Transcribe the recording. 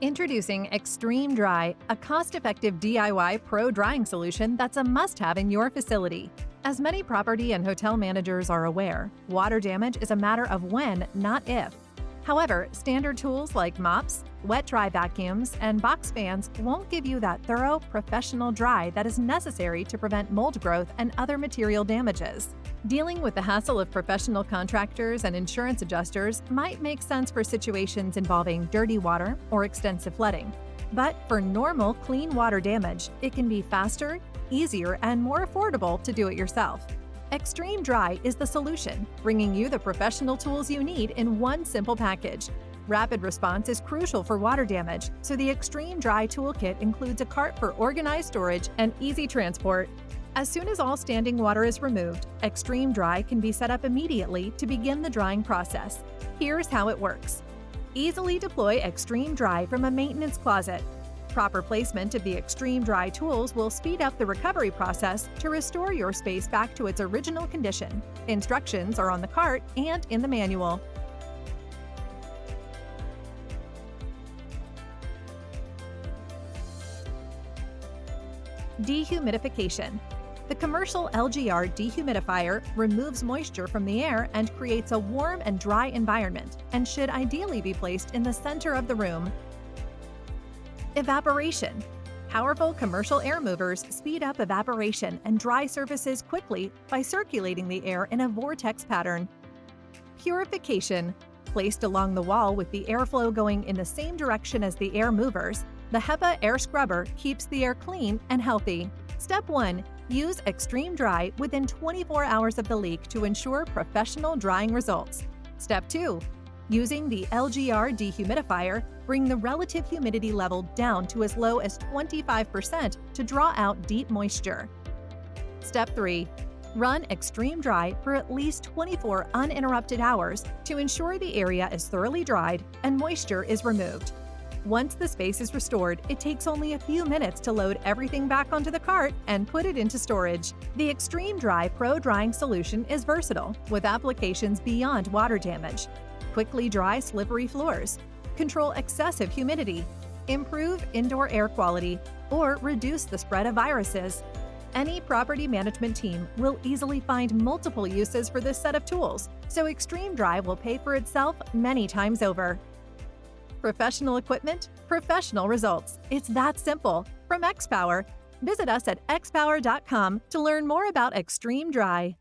Introducing Extreme Dry, a cost-effective DIY pro drying solution that's a must-have in your facility. As many property and hotel managers are aware, water damage is a matter of when, not if. However, standard tools like mops, wet-dry vacuums, and box fans won't give you that thorough, professional dry that is necessary to prevent mold growth and other material damages. Dealing with the hassle of professional contractors and insurance adjusters might make sense for situations involving dirty water or extensive flooding. But for normal, clean water damage, it can be faster, easier, and more affordable to do it yourself. Extreme Dry is the solution, bringing you the professional tools you need in one simple package. Rapid response is crucial for water damage, so the Extreme Dry toolkit includes a cart for organized storage and easy transport. As soon as all standing water is removed, Extreme Dry can be set up immediately to begin the drying process. Here's how it works. Easily deploy Extreme Dry from a maintenance closet. Proper placement of the Extreme Dry tools will speed up the recovery process to restore your space back to its original condition. Instructions are on the cart and in the manual. Dehumidification. The commercial LGR dehumidifier removes moisture from the air and creates a warm and dry environment, and should ideally be placed in the center of the room. Evaporation. Powerful commercial air movers speed up evaporation and dry surfaces quickly by circulating the air in a vortex pattern. Purification. Placed along the wall with the airflow going in the same direction as the air movers, the HEPA air scrubber keeps the air clean and healthy. Step 1. Use Extreme Dry within 24 hours of the leak to ensure professional drying results. Step 2. Using the LGR dehumidifier, bring the relative humidity level down to as low as 25% to draw out deep moisture. Step 3. Run Extreme Dry for at least 24 uninterrupted hours to ensure the area is thoroughly dried and moisture is removed. Once the space is restored, it takes only a few minutes to load everything back onto the cart and put it into storage. The Extreme Dry Pro Drying Solution is versatile, with applications beyond water damage. Quickly dry slippery floors, control excessive humidity, improve indoor air quality, or reduce the spread of viruses. Any property management team will easily find multiple uses for this set of tools, so Extreme Dry will pay for itself many times over. Professional equipment, professional results. It's that simple. From XPOWER. Visit us at xpower.com to learn more about Extreme Dry.